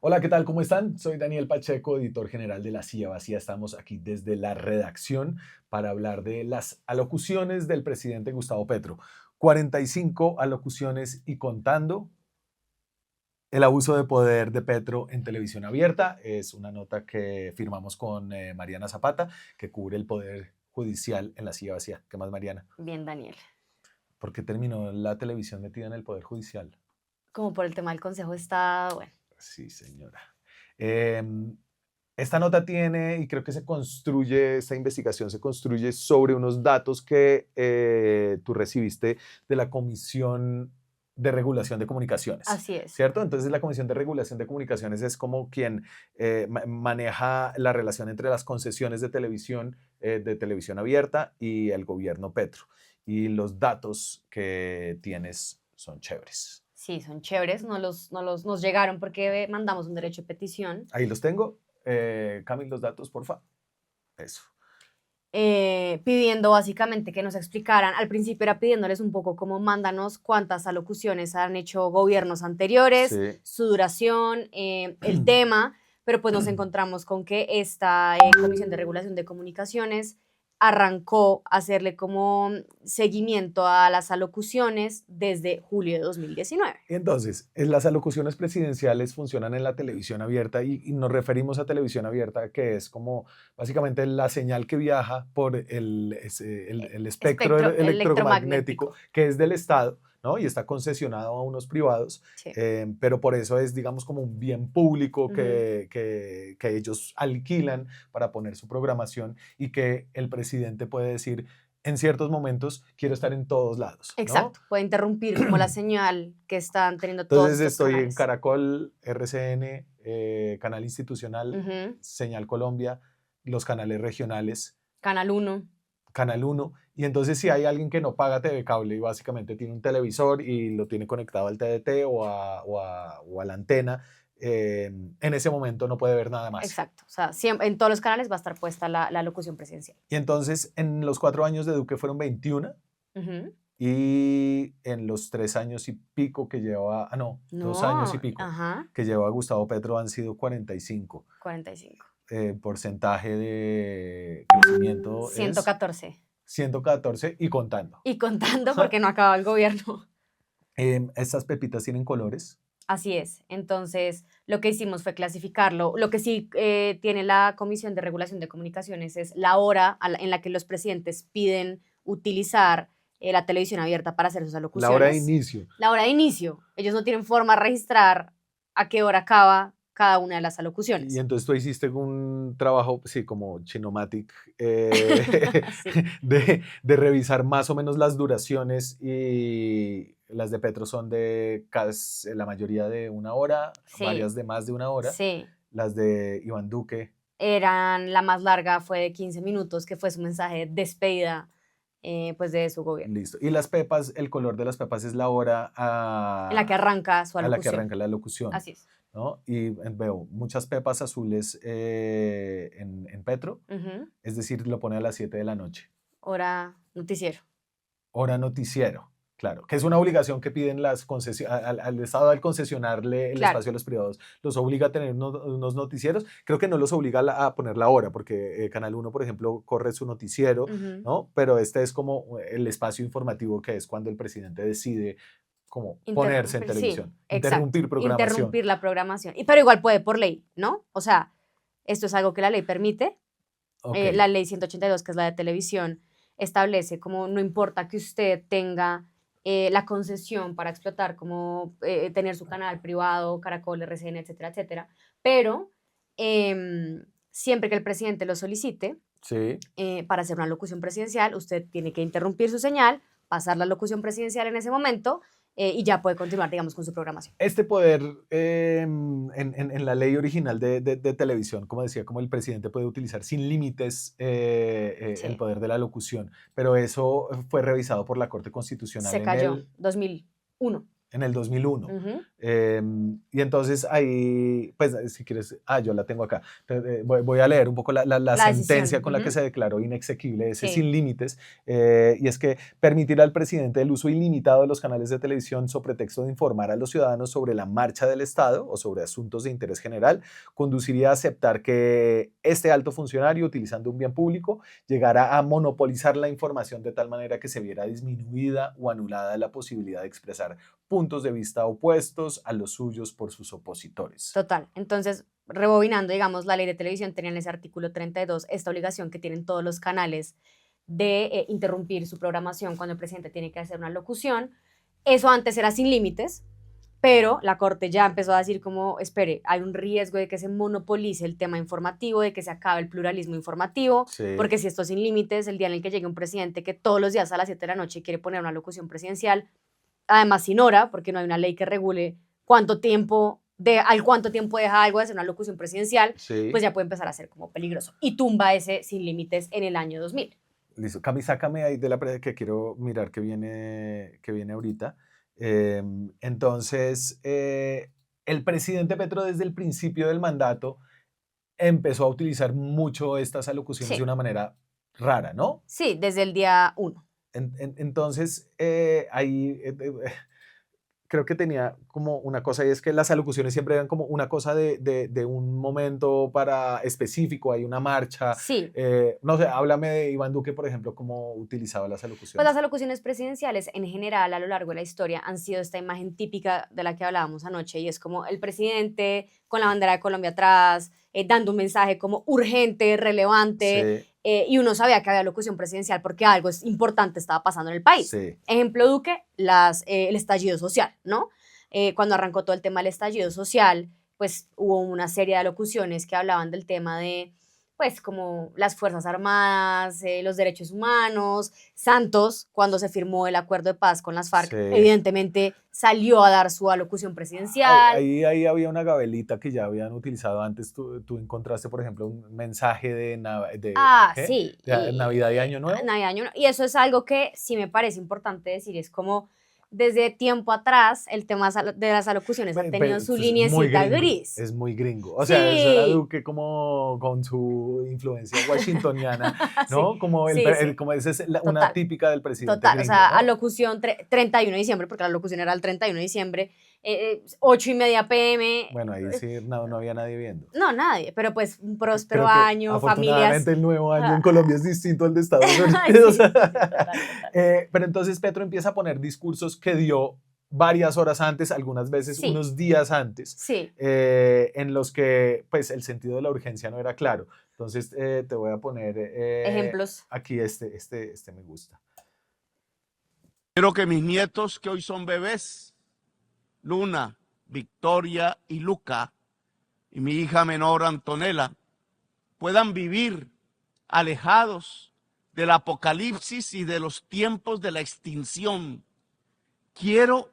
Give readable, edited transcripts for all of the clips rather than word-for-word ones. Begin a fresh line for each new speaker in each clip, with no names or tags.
Hola, ¿qué tal? ¿Cómo están? Soy Daniel Pacheco, editor general de La Silla Vacía. Estamos aquí desde la redacción para hablar de las alocuciones del presidente Gustavo Petro. 45 alocuciones y contando. El abuso de poder de Petro en televisión abierta es una nota que firmamos con Mariana Zapata, que cubre el poder judicial en La Silla Vacía. ¿Qué más, Mariana?
Bien, Daniel.
¿Por qué terminó la televisión metida en el poder judicial?
Como por el tema del Consejo de Estado, bueno,
Sí, señora. Em, Esta nota tiene, y creo que se construye, esta investigación se construye sobre unos datos que tú recibiste de la Comisión de Regulación de Comunicaciones,
así es.
¿cierto? Entonces la Comisión de Regulación de Comunicaciones es como quien maneja la relación entre las concesiones de televisión abierta y el gobierno Petro. Y los datos que tienes son chéveres.
Sí, son chéveres, nos llegaron porque mandamos un derecho de petición
Ahí los tengo. Camil, los datos, porfa. Eso.
pidiendo básicamente que nos explicaran. Al principio era pidiéndoles un poco cómo mándanos cuántas alocuciones han hecho gobiernos anteriores,
Sí.
su duración, el tema, pero pues nos encontramos con que esta Comisión de Regulación de Comunicaciones arrancó a hacerle como seguimiento a las alocuciones desde julio de 2019.
Entonces, las alocuciones presidenciales funcionan en la televisión abierta y nos referimos a televisión abierta, que es como básicamente la señal que viaja por el espectro
Espectro
electromagnético
electromagnético.
que es del Estado, ¿no? Y está concesionado a unos privados,
Sí.
pero por eso es, digamos, como un bien público
Ujú.
que ellos alquilan para poner su programación y que el presidente puede decir, en ciertos momentos, quiero estar en todos lados, ¿no?
Exacto, puede interrumpir como la señal que están teniendo todos
Entonces
estos
estoy en
canales.
Caracol, RCN, Canal Institucional,
Ujú.
Señal Colombia, los canales regionales,
Canal 1.
Canal Uno. Y entonces si hay alguien que no paga TV Cable y básicamente tiene un televisor y lo tiene conectado al TDT o a la antena, en ese momento no puede ver nada más.
Exacto, o sea, siempre, en todos los canales va a estar puesta la locución presidencial.
Y entonces en los 4 años de Duque fueron 21
Ujú.
y en los 3 años y pico que lleva, no, 2 años y
No,
pico
ajá,
que lleva Gustavo Petro han sido 45.
45.
Porcentaje de crecimiento es
114.
114 y contando.
Y contando porque no acaba el gobierno.
Estas pepitas tienen colores.
Así es. Entonces, lo que hicimos fue clasificarlo. Lo que sí tiene la Comisión de Regulación de Comunicaciones es la hora en la que los presidentes piden utilizar la televisión abierta para hacer sus
La hora de
alocuciones.
inicio.
La hora de inicio. Ellos no tienen forma de registrar a qué hora acaba cada una de las
Y
alocuciones.
entonces tú hiciste un trabajo, sí, como Chinomatic,
Sí,
de revisar más o menos las duraciones y las de Petro son de casi la mayoría de una hora,
sí,
varias de más de una hora.
sí.
Las de Iván Duque.
La más larga fue de 15 minutos, que fue su mensaje de despedida pues de su gobierno,
Listo. Y las pepas, el color de las pepas es la hora
en la que arranca su
a la que
alocución.
arranca la locución,
Así es.
¿no? Y veo muchas pepas azules en Petro,
Ujú.
es decir, lo pone a las 7 de la noche.
Hora noticiero.
Hora noticiero, claro, que es una obligación que piden las concesiones, al Estado al concesionarle el
Claro,
espacio a los privados, los obliga a tener unos noticieros, creo que no los obliga a poner la hora, porque Canal Uno, por ejemplo, corre su noticiero,
ujú.
¿no? Pero este es como el espacio informativo que es cuando el presidente decide como ponerse en
Interrumpir, sí,
televisión,
exacto.
interrumpir programación.
Interrumpir la programación. Pero igual puede por ley, ¿no? O sea, esto es algo que la ley permite.
Ok,
La ley 182, que es la de televisión, establece como no importa que usted tenga la concesión para explotar, como tener su canal privado, Caracol, RCN, etcétera, etcétera, pero siempre que el presidente lo solicite,
sí.
para hacer una locución presidencial, usted tiene que interrumpir su señal, pasar la locución presidencial en ese momento y ya puede continuar, digamos, con su programación.
Este poder en la ley original de televisión, como decía, como el presidente puede utilizar sin límites el
Sí,
poder de la locución, pero eso fue revisado por la Corte Constitucional
se
en
cayó,
el
2001.
en el 2001.
Ujú.
Y entonces ahí, pues si quieres, yo la tengo acá. Voy a leer un poco la
La
sentencia
decisión.
con la que
Ujú.
se declaró inexequible ese
Sí,
sin límites, y es que permitir al presidente el uso ilimitado de los canales de televisión sobre pretexto de informar a los ciudadanos sobre la marcha del Estado o sobre asuntos de interés general conduciría a aceptar que este alto funcionario, utilizando un bien público, llegara a monopolizar la información de tal manera que se viera disminuida o anulada la posibilidad de expresar puntos de vista opuestos a los suyos por sus opositores.
total. Entonces, rebobinando, digamos, la ley de televisión tenía en ese artículo 32 esta obligación que tienen todos los canales de interrumpir su programación cuando el presidente tiene que hacer una locución. Eso antes era sin límites, pero la Corte ya empezó a decir como, espere, hay un riesgo de que se monopolice el tema informativo, de que se acabe el pluralismo informativo,
Sí,
porque si esto es sin límites, el día en el que llegue un presidente que todos los días a las 7 de la noche quiere poner una locución presidencial, además sin hora, porque no hay una ley que regule cuánto tiempo deja algo de hacer una locución presidencial, pues
sí.
ya puede empezar a ser como peligroso. Y tumba ese sin límites en el año 2000.
Listo. Cami, sácame ahí de la que quiero mirar que viene ahorita. Entonces, el presidente Petro desde el principio del mandato empezó a utilizar mucho estas alocuciones de
Sí,
una manera rara, ¿no?
sí, desde el día uno.
Entonces, ahí creo que tenía como una cosa y es que las alocuciones siempre eran como una cosa de un momento para específico, hay una marcha.
Sí,
No sé, háblame de Iván Duque, por ejemplo, cómo utilizaba las
pues las
alocuciones.
alocuciones presidenciales en general a lo largo de la historia han sido esta imagen típica de la que hablábamos anoche y es como el presidente con la bandera de Colombia atrás, dando un mensaje como urgente, relevante,
Sí,
y uno sabía que había locución presidencial porque algo importante estaba pasando en el país.
sí,
Ejemplo Duque, el estallido social, ¿no? Cuando arrancó todo el tema del estallido social, pues hubo una serie de alocuciones que hablaban del tema de pues como las Fuerzas Armadas, los derechos humanos. Santos, cuando se firmó el acuerdo de paz con las FARC,
sí.
evidentemente salió a dar su alocución
Ahí,
presidencial.
ahí había una gabelita que ya habían utilizado antes. Tú encontraste, por ejemplo, un mensaje
Ah,
¿qué?
sí,
De Navidad y Año Nuevo.
Navidad, Año Nuevo. Y eso es algo que sí me parece importante decir, es como desde tiempo atrás el tema de las alocuciones ha tenido
Pero
su
esto es muy
liniecita
gringo,
gris.
es muy gringo. O sea, eso era
Sí,
Duque como con su influencia washingtoniana,
sí,
¿no? Como,
sí, sí,
como esa es una
total.
típica del presidente
Total, o
gringo,
sea,
¿no?
alocución 31 de diciembre, porque la locución era el 31 de diciembre, 8:30 p.m.
Bueno, ahí sí no había nadie viendo.
No, nadie, pero pues un próspero
Creo que
año, familias.
afortunadamente el nuevo año
Ah,
en Colombia es distinto al de Estados Unidos.
sí, sí, sí, total, total.
Pero entonces Petro empieza a poner discursos que dio varias horas antes, algunas veces
Sí,
unos días antes,
sí,
en los que pues el sentido de la urgencia no era claro. Entonces te voy a poner
ejemplos.
aquí este me gusta.
Quiero que mis nietos, que hoy son bebés, Luna, Victoria y Luca, y mi hija menor Antonella, puedan vivir alejados del apocalipsis y de los tiempos de la extinción. Quiero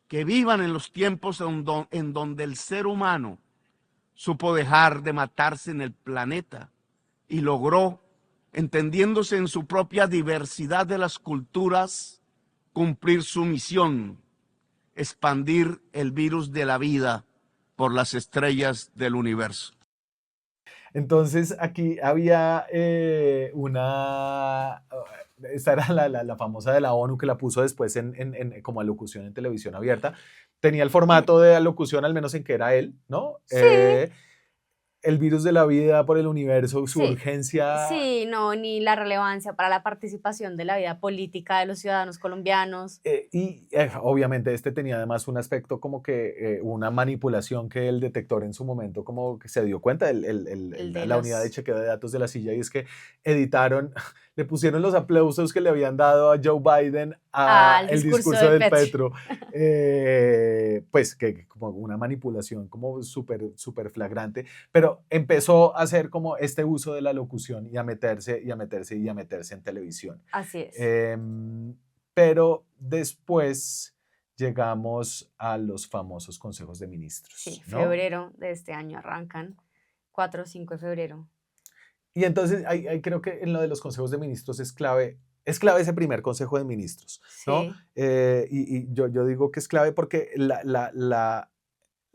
que vivan en los tiempos en donde el ser humano supo dejar de matarse en el planeta y logró, entendiéndose en su propia diversidad de las culturas, cumplir su misión: expandir el virus de la vida por las estrellas del universo.
Entonces aquí había esta era la famosa de la ONU que la puso después como alocución en televisión abierta. Tenía el formato de alocución, al menos en que era él, ¿no?
Sí,
El virus de la vida por el universo, su
sí,
urgencia.
sí, no, ni la relevancia para la participación de la vida política de los ciudadanos colombianos.
Obviamente este tenía además un aspecto como que una manipulación que el detector en su momento como que se dio cuenta,
El de
la unidad de
los,
chequeo de datos de la silla, y es que editaron, le pusieron los aplausos que le habían dado a Joe Biden a
al
el
discurso
discurso
de
del
Petro.
Petro, pues que como una manipulación como súper flagrante, pero empezó a hacer como este uso de la locución y a meterse y a meterse y a meterse en televisión.
Así es.
Em, pero después llegamos a los famosos consejos de
Sí,
ministros, ¿no?
febrero de este año arrancan, 4 o 5 de febrero.
Y entonces ahí creo que en lo de los consejos de ministros es clave Es clave ese primer Consejo de Ministros, ¿no?
Sí.
Y yo digo que es clave porque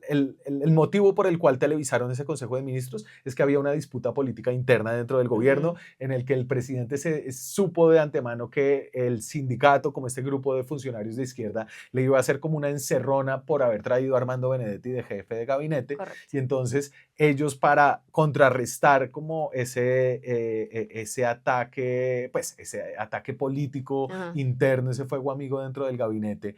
el motivo por el cual televisaron ese Consejo de Ministros es que había una disputa política interna dentro del gobierno
Ujú.
en el que el presidente se supo de antemano que el sindicato, como este grupo de funcionarios de izquierda, le iba a hacer como una encerrona por haber traído a Armando Benedetti de jefe de gabinete.
Correcto.
Y entonces ellos, para contrarrestar como ese ataque, pues ese ataque político
Ajá.
interno, ese fuego amigo dentro del gabinete,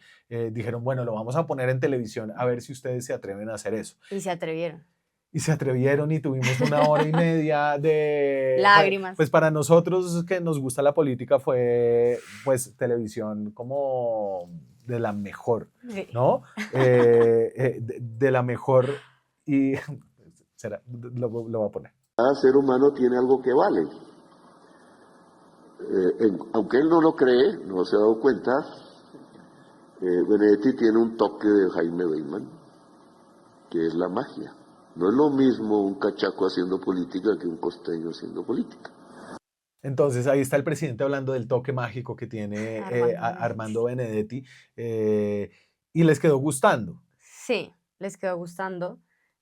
dijeron, bueno, lo vamos a poner en televisión a ver si ustedes se atreven a hacer eso.
Y se atrevieron.
Y se atrevieron y tuvimos 1 hora y media de...
Lágrimas.
Pues para nosotros que nos gusta la política fue pues televisión como de la mejor,
Sí.
¿no? De la mejor y... Será, lo voy a poner.
Cada ser humano tiene algo que vale. Aunque él no lo cree, no se ha dado cuenta, Benedetti tiene un toque de Jaime Bateman, que es la magia. No es lo mismo un cachaco haciendo política que un costeño haciendo política.
Entonces ahí está el presidente hablando del toque mágico que tiene Armando Benedetti, y les quedó gustando.
Sí, les quedó gustando.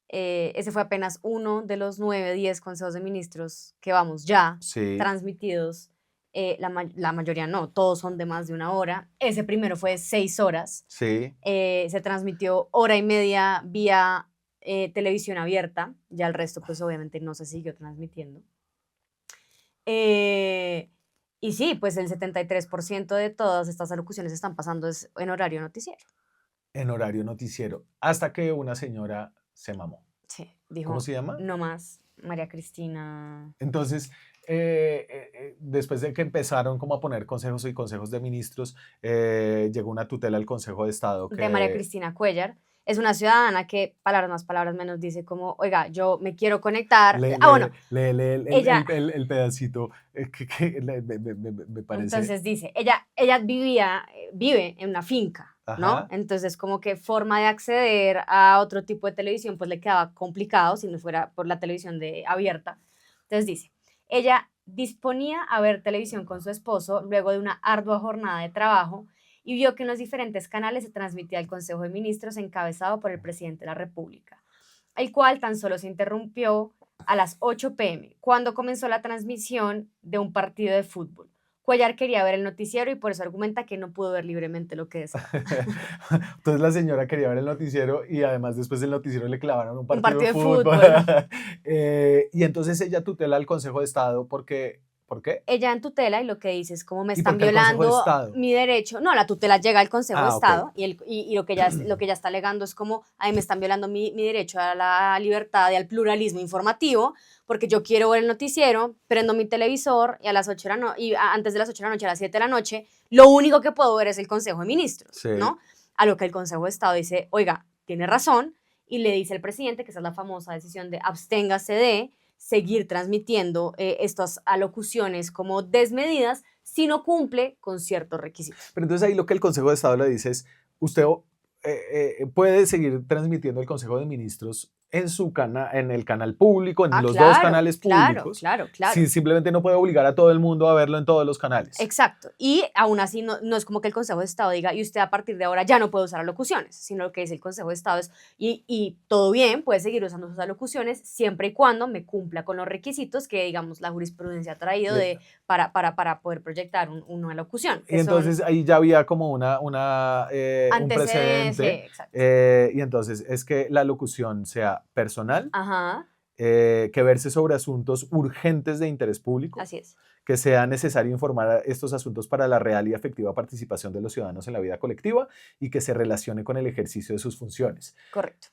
Ese fue apenas uno de los 9, 10 consejos de ministros que vamos ya
Sí,
transmitidos. La mayoría no, todos son de más de 1 hora. Ese primero fue de 6 horas.
sí.
Se transmitió 1 hora y media vía televisión abierta. Ya el resto, pues obviamente no se siguió transmitiendo. Y sí, pues el 73% de todas estas alocuciones están pasando en horario noticiero.
En horario noticiero, hasta que una señora se mamó.
Sí, dijo,
¿Cómo se llama?
no más, María Cristina.
Entonces, después de que empezaron como a poner consejos y consejos de ministros, llegó una tutela al Consejo de Estado
De María Cristina Cuellar. Es una ciudadana que, palabras más, palabras menos, dice como, oiga, yo me quiero conectar. Bueno, ella,
el pedacito que me parece...
entonces dice, ella vive en una finca, ¿no?
Ajá.
Entonces como que forma de acceder a otro tipo de televisión pues le quedaba complicado si no fuera por la televisión abierta. Entonces dice, ella disponía a ver televisión con su esposo luego de una ardua jornada de trabajo y vio que en los diferentes canales se transmitía el Consejo de Ministros encabezado por el presidente de la República, el cual tan solo se interrumpió a las 8 p.m., cuando comenzó la transmisión de un partido de fútbol. Cuellar quería ver el noticiero y por eso argumenta que no pudo ver libremente lo que deseaba.
Entonces la señora quería ver el noticiero y además después del noticiero le clavaron un partido,
partido
de
de
fútbol.
fútbol.
Y entonces ella tutela al Consejo de Estado porque... ¿Por qué?
Ella en tutela y lo que dice es como me
¿Y
están
por qué al Consejo de
violando
Estado?
mi derecho. No, la tutela llega al Consejo de
Ah, ok.
Estado y lo que ella está alegando es como, ay, me están violando mi derecho a la libertad y al pluralismo informativo porque yo quiero ver el noticiero, prendo mi televisor y a las 8 de la noche, antes de las 8 de la noche, a las 7 de la noche, lo único que puedo ver es el Consejo de Ministros,
Sí.
¿no? A lo que el Consejo de Estado dice, oiga, tiene razón, y le dice al presidente que esa es la famosa decisión de absténgase de seguir transmitiendo estas alocuciones como desmedidas si no cumple con ciertos requisitos.
Pero entonces ahí lo que el Consejo de Estado le dice es, usted puede seguir transmitiendo el Consejo de Ministros en su en el canal público, en los dos canales públicos.
Claro.
Sí, simplemente no puede obligar a todo el mundo a verlo en todos los canales.
Exacto. Y aún así no es como que el Consejo de Estado diga, y usted a partir de ahora ya no puede usar alocuciones, sino lo que dice el Consejo de Estado es, y todo bien, puede seguir usando sus alocuciones siempre y cuando me cumpla con los requisitos que, digamos, la jurisprudencia ha traído para poder proyectar una alocución.
Y entonces ahí ya había como un precedente.
Sí,
Y entonces es que la locución sea personal,
ajá,
que verse sobre asuntos urgentes de interés público,
así es.
que sea necesario informar a estos asuntos para la real y efectiva participación de los ciudadanos en la vida colectiva y que se relacione con el ejercicio de sus funciones.
Correcto.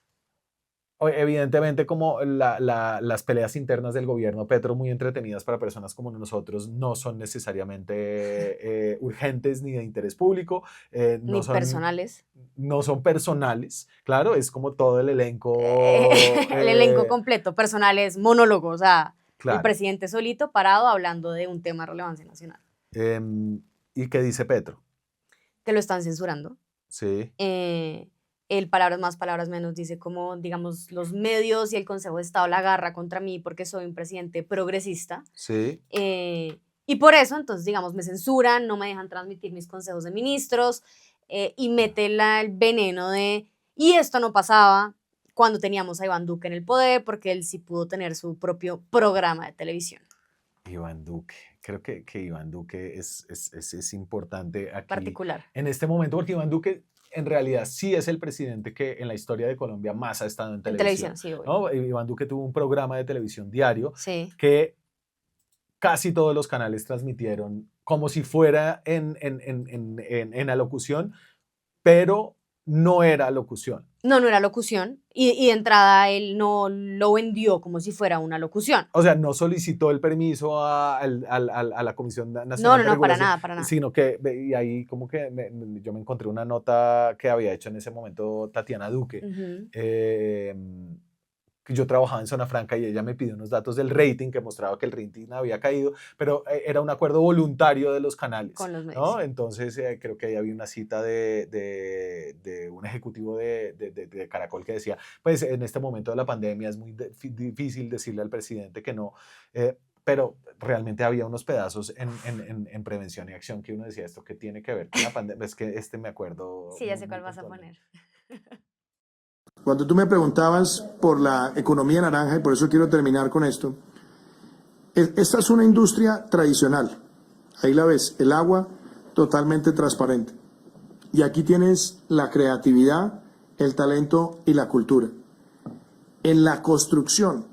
Evidentemente, como las peleas internas del gobierno Petro, muy entretenidas para personas como nosotros, no son necesariamente urgentes ni de interés público.
Ni personales.
No son personales, claro, es como todo el elenco.
El elenco completo, personales, monólogos, o sea,
claro.
El presidente solito parado hablando de un tema de relevancia nacional.
¿Y qué dice Petro?
Que lo están censurando.
Sí.
Él, palabras más, palabras menos, dice como, digamos, los medios y el Consejo de Estado la agarra contra mí porque soy un presidente progresista.
Sí.
Y por eso, entonces, digamos, me censuran, no me dejan transmitir mis consejos de ministros y mete el veneno de, y esto no pasaba cuando teníamos a Iván Duque en el poder, porque él sí pudo tener su propio programa de televisión.
Iván Duque. Creo que Iván Duque es importante aquí
Particular.
en este momento, porque Iván Duque en realidad sí es el presidente que en la historia de Colombia más ha estado en
En
televisión.
televisión, sí, obvio.
¿No? Iván Duque tuvo un programa de televisión diario
Sí.
que casi todos los canales transmitieron como si fuera en alocución, pero no era locución.
No, no era locución. Y de entrada él no lo vendió como si fuera una locución.
O sea, no solicitó el permiso a la Comisión
No,
Nacional
no,
de
no, para
Regulación,
nada, para nada.
sino que, y ahí como que yo me encontré una nota que había hecho en ese momento Tatiana Duque,
Ujú.
que yo trabajaba en Zona Franca y ella me pidió unos datos del rating que mostraba que el rating había caído, pero era un acuerdo voluntario de los canales,
Con los medios.
¿no? Entonces creo que ahí había una cita de un ejecutivo de Caracol que decía, pues en este momento de la pandemia es muy difícil decirle al presidente que no, pero realmente había unos pedazos en prevención y acción que uno decía, ¿esto qué tiene que ver con la pandemia? Es que me acuerdo.
Sí, ya
muy,
sé
muy
cuál vas a
puntualmente.
poner.
Cuando tú me preguntabas por la economía naranja, y por eso quiero terminar con esto, esta es una industria tradicional. Ahí la ves, el agua totalmente transparente. Y aquí tienes la creatividad, el talento y la cultura. En la construcción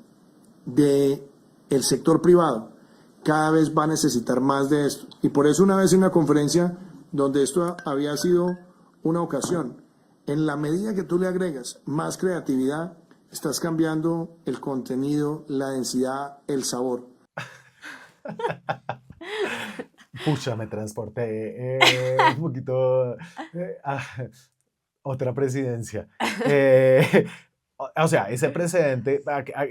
del sector privado, cada vez va a necesitar más de esto. Y por eso una vez en una conferencia donde esto había sido una ocasión, en la medida que tú le agregas más creatividad, estás cambiando el contenido, la densidad, el sabor.
Pucha, me transporté un poquito a otra presidencia. O sea, ese precedente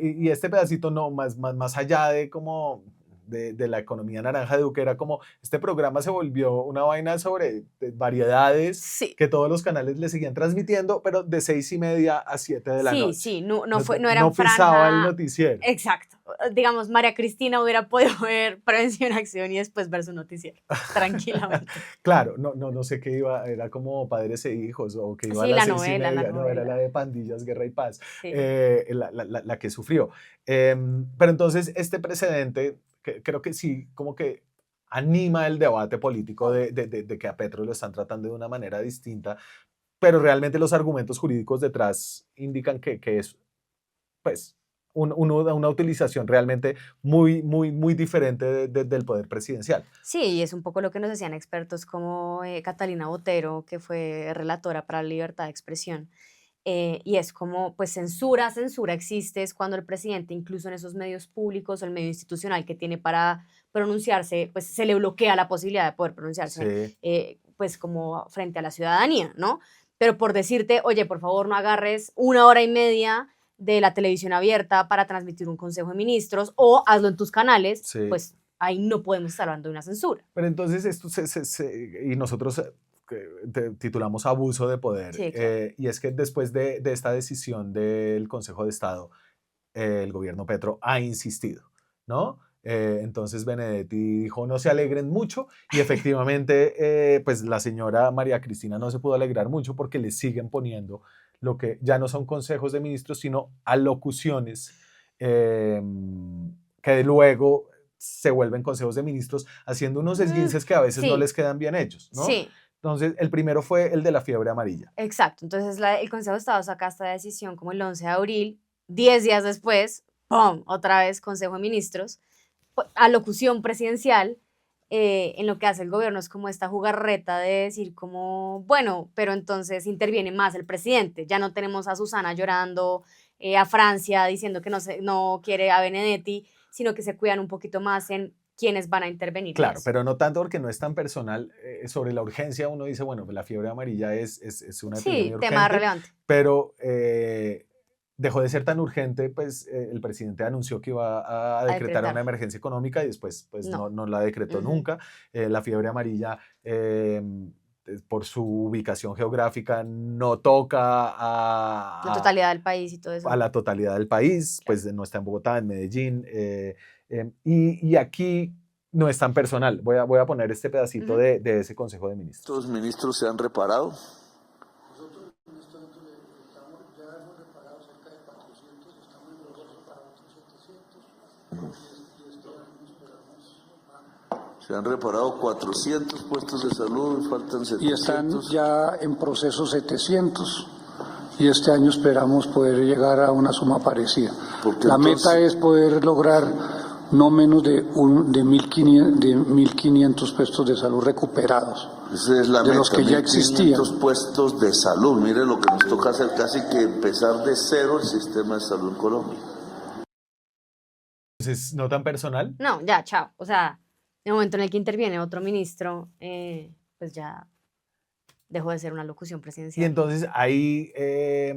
y este pedacito no, más allá de como de la economía naranja de Duque, era como este programa se volvió una vaina sobre variedades
Sí.
que todos los canales le seguían transmitiendo, pero de 6:30 a 7 de la
Sí,
noche.
sí, no era
No pisaba el
franja.
noticiero.
Exacto. Digamos, María Cristina hubiera podido ver Prevención Acción y después ver su noticiero, tranquilamente.
Claro, no sé qué iba, era como Padres e Hijos o que iba a
Sí,
las
la
6:30,
novela, la
no, era la
novela.
de Pandillas, Guerra y Paz,
Sí.
la que sufrió. Pero entonces este precedente, creo que sí, como que anima el debate político de que a Petro lo están tratando de una manera distinta, pero realmente los argumentos jurídicos detrás indican que es, pues, una utilización realmente muy diferente del poder presidencial.
Sí, y es un poco lo que nos decían expertos como Catalina Botero, que fue relatora para la libertad de expresión. Y es como, pues censura existe, es cuando el presidente, incluso en esos medios públicos o el medio institucional que tiene para pronunciarse, pues se le bloquea la posibilidad de poder pronunciarse,
Sí.
pues como frente a la ciudadanía, ¿no? Pero por decirte, oye, por favor no agarres 1 hora y media de la televisión abierta para transmitir un consejo de ministros o hazlo en tus canales,
Sí.
pues ahí no podemos estar hablando de una censura.
Pero entonces esto y nosotros titulamos abuso de poder.
Sí, claro.
Y es que después de esta decisión del Consejo de Estado, el gobierno Petro ha insistido, ¿no? Entonces Benedetti dijo, no se alegren mucho, y efectivamente, pues la señora María Cristina no se pudo alegrar mucho porque le siguen poniendo lo que ya no son consejos de ministros, sino alocuciones eh, que luego se vuelven consejos de ministros, haciendo unos esguinces que a veces no
Sí,
les quedan bien hechos, ¿no?
sí.
Entonces, el primero fue el de la fiebre amarilla.
Exacto, entonces el Consejo de Estado saca esta decisión como el 11 de abril, 10 días después, ¡pum!, otra vez Consejo de Ministros, alocución presidencial, en lo que hace el gobierno es como esta jugarreta de decir como, bueno, pero entonces interviene más el presidente, ya no tenemos a Susana llorando, a Francia diciendo que no quiere a Benedetti, sino que se cuidan un poquito más en quiénes van a intervenir.
Claro, pero no tanto porque no es tan personal. Sobre la urgencia uno dice, bueno, pues la fiebre amarilla es una epidemia
Sí,
urgente,
tema relevante.
pero dejó de ser tan urgente, pues el presidente anunció que iba a decretar una emergencia económica y después pues no la decretó nunca. La fiebre amarilla, por su ubicación geográfica, no toca
La totalidad del país y todo eso.
a la totalidad del país, pues no está en Bogotá, en Medellín. Y aquí no es tan personal. Voy a poner este pedacito de ese Consejo de Ministros.
¿Estos ministros se han reparado? Se han reparado 400 puestos de salud, faltan 700.
Y están ya en proceso 700. Y este año esperamos poder llegar a una suma parecida. La meta es poder lograr no menos de 1.500 puestos de salud recuperados.
Esa es la
de
meta,
los que ya existían.
1.500 puestos de salud. Mire lo que nos toca hacer, casi que empezar de cero el sistema de salud en Colombia.
Entonces, ¿no tan personal?
No, ya, chao. O sea, en el momento en el que interviene otro ministro, pues ya dejó de ser una locución
Y
presidencial.
entonces ahí, ¿qué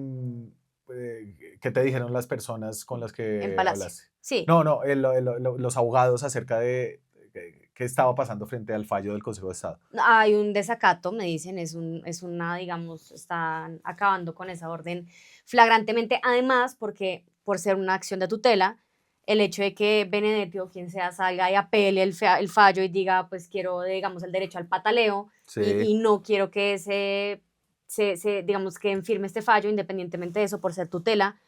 te dijeron las personas con las que
En Palacio.
hablaste?
Sí.
No, los abogados acerca de qué estaba pasando frente al fallo del Consejo de Estado.
Hay un desacato, me dicen, es una, digamos, están acabando con esa orden flagrantemente. Además, porque por ser una acción de tutela, el hecho de que Benedetti o quien sea salga y apele el fallo y diga, pues quiero, digamos, el derecho al pataleo
Sí.
y no quiero que digamos, que firme este fallo, independientemente de eso, por ser tutela,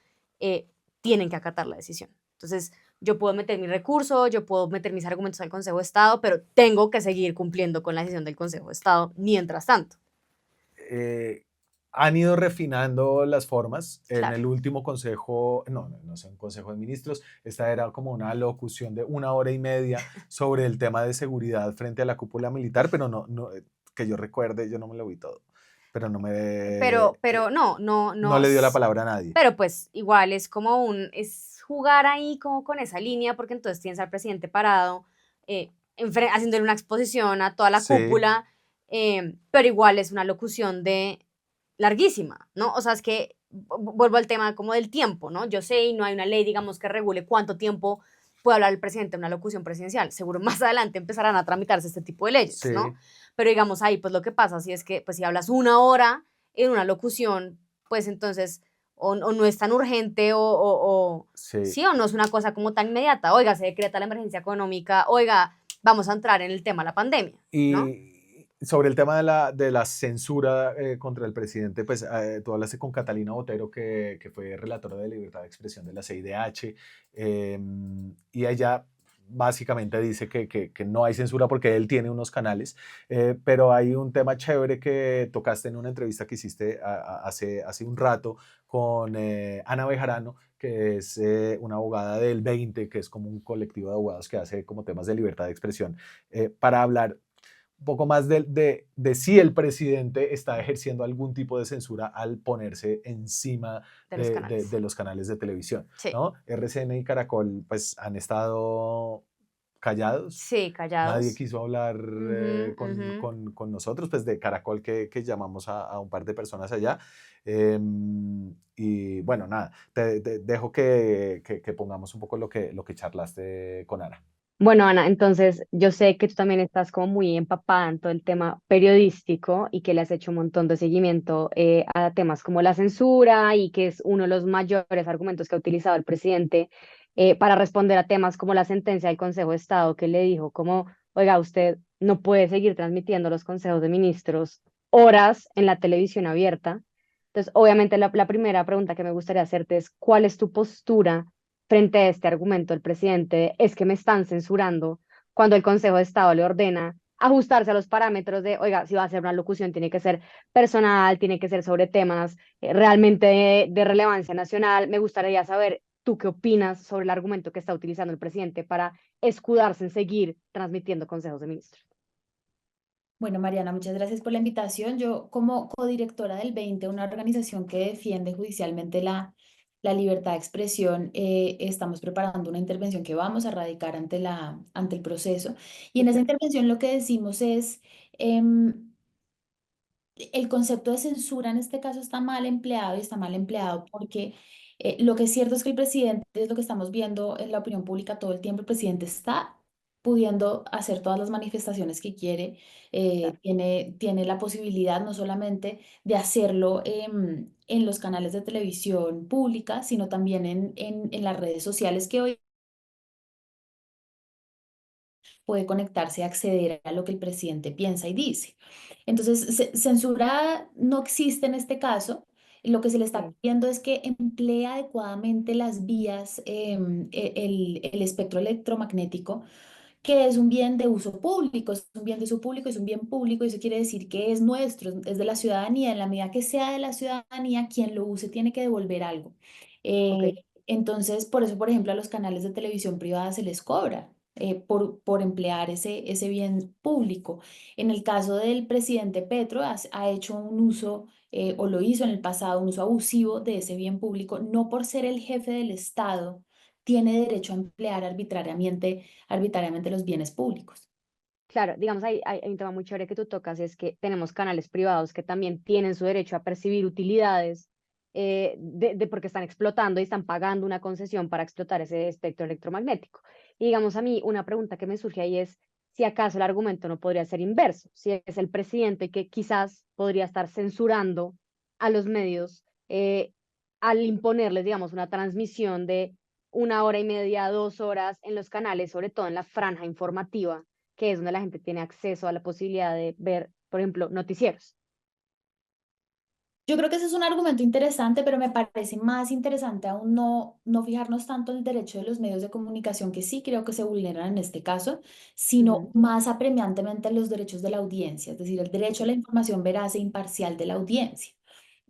tienen que acatar la decisión. Entonces, yo puedo meter mi recurso, yo puedo meter mis argumentos al Consejo de Estado, pero tengo que seguir cumpliendo con la decisión del Consejo de Estado mientras tanto.
Han ido refinando las formas.
Claro.
En el último consejo, no sé, un consejo de ministros, esta era como una locución de 1 hora y media sobre el tema de seguridad frente a la cúpula militar, pero no que yo recuerde, yo no me lo vi todo, pero no me...
Pero no
no le dio la palabra a nadie.
Pero pues igual es como es jugar ahí como con esa línea, porque entonces tienes al presidente parado, haciéndole una exposición a toda la
Sí.
cúpula, pero igual es una locución larguísima, ¿no? O sea, es que vuelvo al tema como del tiempo, ¿no? Yo sé y no hay una ley, digamos, que regule cuánto tiempo puede hablar el presidente en una locución presidencial. Seguro más adelante empezarán a tramitarse este tipo de leyes,
Sí.
¿no? Pero digamos ahí, pues lo que pasa sí es que, pues si hablas 1 hora en una locución, pues entonces o no es tan urgente
Sí.
sí o no es una cosa como tan inmediata. Oiga, se decreta la emergencia económica, oiga, vamos a entrar en el tema de la pandemia, ¿no?
Y sobre el tema de la censura contra el presidente, pues tú hablaste con Catalina Botero, que fue relatora de libertad de expresión de la CIDH, y ella básicamente dice que no hay censura porque él tiene unos canales, pero hay un tema chévere que tocaste en una entrevista que hiciste hace un rato con Ana Bejarano, que es una abogada del 20, que es como un colectivo de abogados que hace como temas de libertad de expresión, para hablar un poco más de si el presidente está ejerciendo algún tipo de censura al ponerse encima de los canales de televisión,
Sí.
¿no? RCN y Caracol pues han estado callados.
Sí, callados.
Nadie quiso hablar con nosotros, pues de Caracol que llamamos a un par de personas allá. Y bueno, nada, te dejo que pongamos un poco lo que charlaste con Ana.
Bueno, Ana, entonces yo sé que tú también estás como muy empapada en todo el tema periodístico y que le has hecho un montón de seguimiento a temas como la censura y que es uno de los mayores argumentos que ha utilizado el presidente para responder a temas como la sentencia del Consejo de Estado que le dijo como, oiga, usted no puede seguir transmitiendo los consejos de ministros horas en la televisión abierta. Entonces, obviamente la primera pregunta que me gustaría hacerte es, ¿cuál es tu postura frente a este argumento del presidente? Es que me están censurando cuando el Consejo de Estado le ordena ajustarse a los parámetros de, oiga, si va a hacer una locución tiene que ser personal, tiene que ser sobre temas realmente de relevancia nacional. Me gustaría saber, ¿tú qué opinas sobre el argumento que está utilizando el presidente para escudarse en seguir transmitiendo consejos de ministros?
Bueno, Mariana, muchas gracias por la invitación. Yo, como codirectora del 20, una organización que defiende judicialmente la libertad de expresión, estamos preparando una intervención que vamos a radicar ante el proceso. Y en esa intervención lo que decimos es, el concepto de censura en este caso está mal empleado y está mal empleado porque lo que es cierto es que el presidente, es lo que estamos viendo en la opinión pública todo el tiempo, el presidente está pudiendo hacer todas las manifestaciones que quiere, tiene la posibilidad no solamente de hacerlo en los canales de televisión pública, sino también en las redes sociales que hoy puede conectarse y acceder a lo que el presidente piensa y dice. Entonces, censura no existe en este caso. Lo que se le está
Sí,
pidiendo es que emplee adecuadamente las vías, el espectro electromagnético, que es un bien de uso público, es un bien de uso público, es un bien público, y eso quiere decir que es nuestro, es de la ciudadanía. En la medida que sea de la ciudadanía, quien lo use tiene que devolver algo.
ok.
Entonces, por eso, por ejemplo, a los canales de televisión privada se les cobra por emplear ese bien público. En el caso del presidente Petro, ha hecho un uso, o lo hizo en el pasado, un uso abusivo de ese bien público, no por ser el jefe del Estado, tiene derecho a emplear arbitrariamente los bienes públicos.
Claro, digamos, hay un tema muy chévere que tú tocas, es que tenemos canales privados que también tienen su derecho a percibir utilidades de porque están explotando y están pagando una concesión para explotar ese espectro electromagnético. Y digamos, a mí una pregunta que me surge ahí es si acaso el argumento no podría ser inverso, si es el presidente que quizás podría estar censurando a los medios al imponerles, digamos, una transmisión de 1 hora y media, 2 horas en los canales, sobre todo en la franja informativa, que es donde la gente tiene acceso a la posibilidad de ver, por ejemplo, noticieros.
Yo creo que ese es un argumento interesante, pero me parece más interesante aún no fijarnos tanto en el derecho de los medios de comunicación, que sí creo que se vulneran en este caso, sino
Ujú.
más apremiantemente en los derechos de la audiencia, es decir, el derecho a
Ok,
la información veraz e imparcial de la audiencia.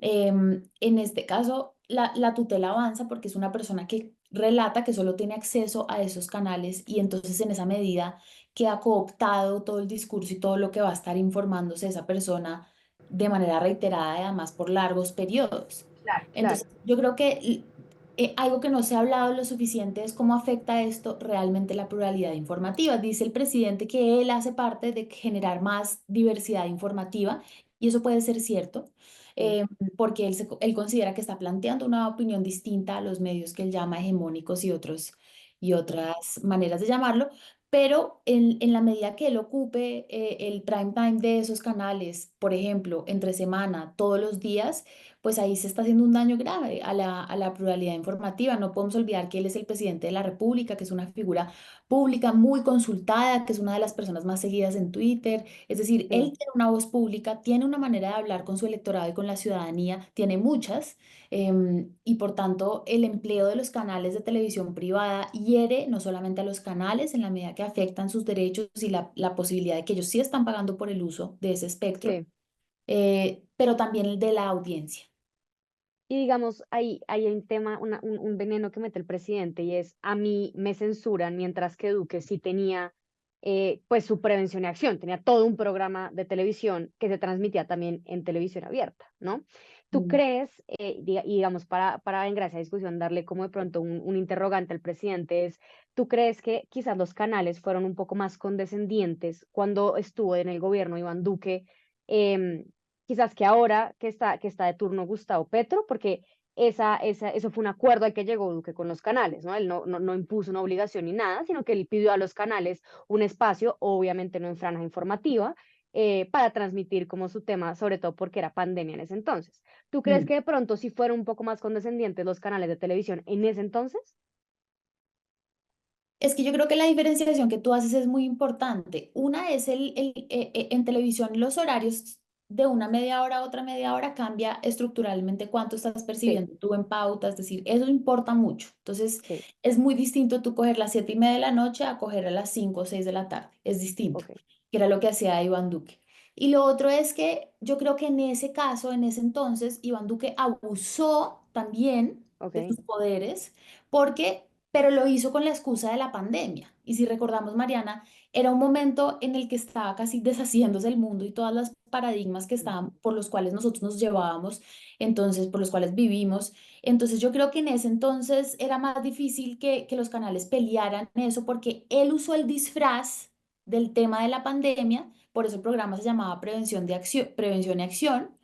En este caso, la tutela avanza porque es una persona que relata que solo tiene acceso a esos canales, y entonces en esa medida queda cooptado todo el discurso y todo lo que va a estar informándose esa persona de manera reiterada y además por largos periodos.
claro, claro.
Entonces, yo creo que algo que no se ha hablado lo suficiente es cómo afecta esto realmente la pluralidad informativa. Dice el presidente que él hace parte de generar más diversidad informativa, y eso puede ser cierto,
Sí,
porque él considera que está planteando una opinión distinta a los medios que él llama hegemónicos y
sí,
otras maneras de llamarlo. Pero en la medida que él ocupe el prime time de esos canales, por ejemplo, entre semana, todos los días, pues ahí se está haciendo un daño grave a la pluralidad informativa. No podemos olvidar que él es el presidente de la República, que es una figura pública muy consultada, que es una de las personas más seguidas en Twitter. Es decir, él
sí.
tiene una voz pública, tiene una manera de hablar con su electorado y con la ciudadanía, tiene muchas, y por tanto el empleo de los canales de televisión privada hiere no solamente a los canales en la medida que afectan sus derechos y la posibilidad de que ellos sí están pagando por el uso de ese espectro,
Sí.
pero también el de la audiencia.
Y digamos, hay un tema, un veneno que mete el presidente y es, a mí me censuran, mientras que Duque sí tenía pues su prevención y acción, tenía todo un programa de televisión que se transmitía también en televisión abierta, ¿no? ¿Tú
Mm.
crees, y digamos, para en gracia a discusión darle como de pronto un interrogante al presidente es, ¿tú crees que quizás los canales fueron un poco más condescendientes cuando estuvo en el gobierno Iván Duque? em, Quizás que ahora que está de turno Gustavo Petro, porque eso fue un acuerdo al que llegó Duque con los canales, ¿no? Él no impuso una obligación ni nada, sino que él pidió a los canales un espacio, obviamente no en franja informativa, para transmitir como su tema, sobre todo porque era pandemia en ese entonces. ¿Tú crees
Mm.
que de pronto si fueron un poco más condescendientes los canales de televisión en ese entonces?
Es que yo creo que la diferenciación que tú haces es muy importante. Una es en televisión los horarios de una media hora a otra media hora cambia estructuralmente cuánto estás
Sí,
percibiendo tú en pauta, es decir, eso importa mucho. Entonces,
sí,
es muy distinto tú coger las 7:30 de la noche a coger a las 5 o 6 de la tarde. Es distinto,
ok,
que era lo que hacía Iván Duque. Y lo otro es que yo creo que en ese caso, en ese entonces, Iván Duque abusó también de
ok,
sus poderes, porque pero lo hizo con la excusa de la pandemia. Y si recordamos, Mariana, era un momento en el que estaba casi deshaciéndose el mundo y todas las paradigmas que
mm,
estaban, por los cuales nosotros nos llevábamos, entonces, por los cuales vivimos. Entonces, yo creo que en ese entonces era más difícil que los canales pelearan eso, porque él usó el disfraz del tema de la pandemia, por eso el programa se llamaba Prevención y Acción,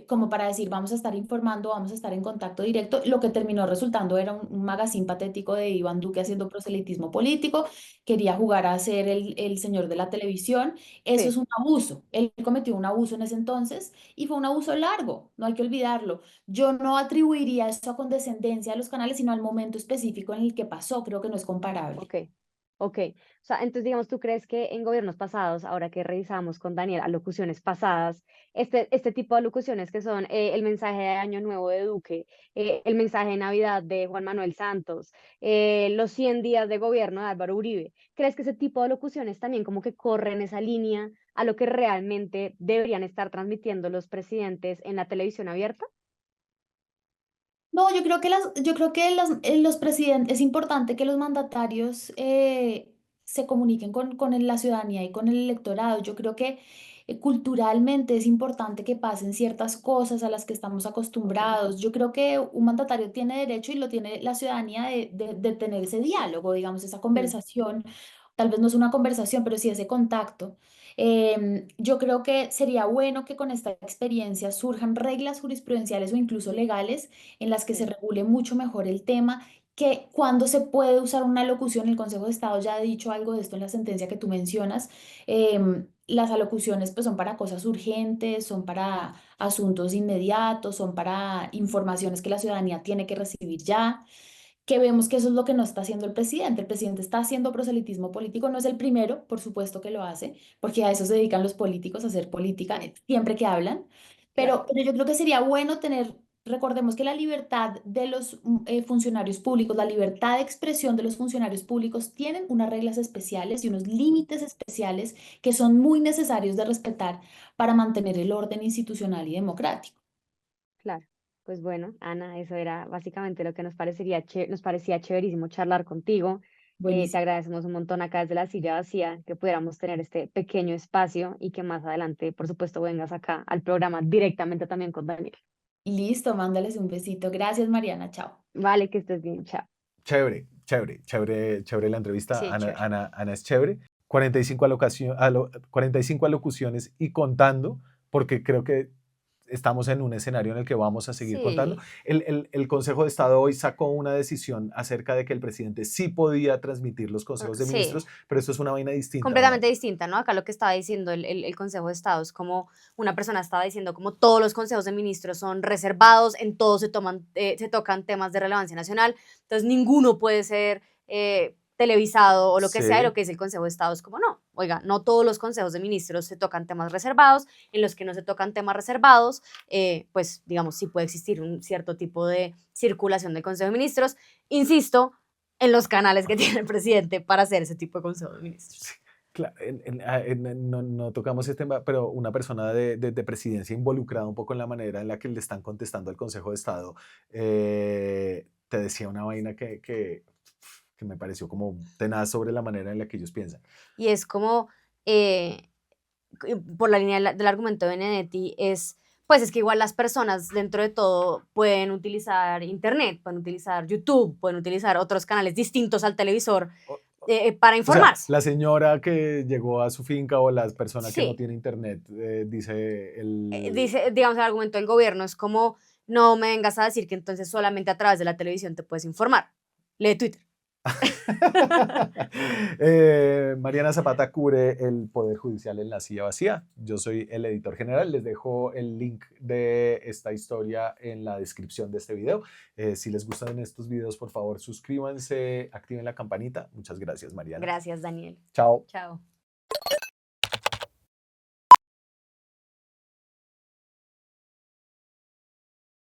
como para decir, vamos a estar informando, vamos a estar en contacto directo. Lo que terminó resultando era un magazine patético de Iván Duque haciendo proselitismo político, quería jugar a ser el señor de la televisión. Eso es
sí.
un abuso. Él cometió un abuso en ese entonces y fue un abuso largo, no hay que olvidarlo. Yo no atribuiría eso a condescendencia a los canales, sino al momento específico en el que pasó, creo que no es comparable.
Ok. Ok, o sea, entonces digamos, ¿tú crees que en gobiernos pasados, ahora que revisamos con Daniel alocuciones pasadas, este tipo de alocuciones que son el mensaje de Año Nuevo de Duque, el mensaje de Navidad de Juan Manuel Santos, los 100 días de gobierno de Álvaro Uribe, ¿crees que ese tipo de alocuciones también como que corren esa línea a lo que realmente deberían estar transmitiendo los presidentes en la televisión abierta?
No, yo creo que los presidentes, es importante que los mandatarios se comuniquen con la ciudadanía y con el electorado. Yo creo que culturalmente es importante que pasen ciertas cosas a las que estamos acostumbrados. Yo creo que un mandatario tiene derecho y lo tiene la ciudadanía de tener ese diálogo, digamos, esa
Mm,
conversación. Tal vez no es una conversación, pero sí ese contacto. Yo creo que sería bueno que con esta experiencia surjan reglas jurisprudenciales o incluso legales en las que se
sí,
regule mucho mejor el tema, que cuando se puede usar una locución, el Consejo de Estado ya ha dicho algo de esto en la sentencia que tú mencionas. Las alocuciones pues son para cosas urgentes, son para asuntos inmediatos, son para informaciones que la ciudadanía tiene que recibir ya, que vemos que eso es lo que no está haciendo el presidente. El presidente está haciendo proselitismo político, no es el primero, por supuesto que lo hace, porque a eso se dedican los políticos, a hacer política
sí,
siempre que hablan,
claro.
pero yo creo que sería bueno tener, recordemos que la libertad de los funcionarios públicos, la libertad de expresión de los funcionarios públicos tienen unas reglas especiales y unos límites especiales que son muy necesarios de respetar para mantener el orden institucional y democrático.
Claro, pues bueno, Ana, eso era básicamente lo que nos parecía chéverísimo charlar contigo. Te
Buenísimo.
agradecemos un montón acá desde la silla vacía que pudiéramos tener este pequeño espacio y que más adelante, por supuesto, vengas acá al programa directamente también con Daniel.
Listo, mándales un besito. Gracias, Mariana. Chao.
Vale, que estés bien, chao.
Chévere, chévere, chévere, chévere la entrevista.
Sí, chévere.
Ana es chévere. 45, 45 alocuciones y contando, porque creo que estamos en un escenario en el que vamos a seguir contando.
Sí,
El Consejo de Estado hoy sacó una decisión acerca de que el presidente sí podía transmitir los consejos de
sí.
ministros, pero esto es una vaina distinta, ¿o no?
Completamente distinta, ¿no? Acá lo que estaba diciendo el Consejo de Estado es como una persona estaba diciendo como todos los consejos de ministros son reservados, en todos se tocan temas de relevancia nacional, entonces ninguno puede ser televisado o lo que sea, y lo
Sí,
que dice el Consejo de Estado es como no, oiga, no todos los consejos de ministros se tocan temas reservados, en los que no se tocan temas reservados, pues digamos, sí puede existir un cierto tipo de circulación del Consejo de Ministros, insisto, en los canales que tiene el presidente para hacer ese tipo de Consejo de Ministros.
claro, no, no tocamos este tema, pero una persona de presidencia involucrada un poco en la manera en la que le están contestando al Consejo de Estado, te decía una vaina que me pareció como tenaz sobre la manera en la que ellos piensan.
Y es como, eh, por la línea del argumento de Benedetti, pues es que igual las personas dentro de todo pueden utilizar Internet, pueden utilizar YouTube, pueden utilizar otros canales distintos al televisor
O,
para
o sea,
informarse.
la señora que llegó a su finca o la persona que no
Sí,
tiene internet, dice el...
dice, digamos, el argumento del gobierno es como, no me vengas a decir que entonces solamente a través de la televisión te puedes informar. Lee Twitter.
Mariana Zapata cubre el Poder Judicial en la silla vacía. Yo soy el editor general. Les dejo el link de esta historia en la descripción de este video. Si les gustan estos videos, por favor, suscríbanse, activen la campanita. Muchas gracias, Mariana.
Gracias, Daniel.
Chao.
Chao.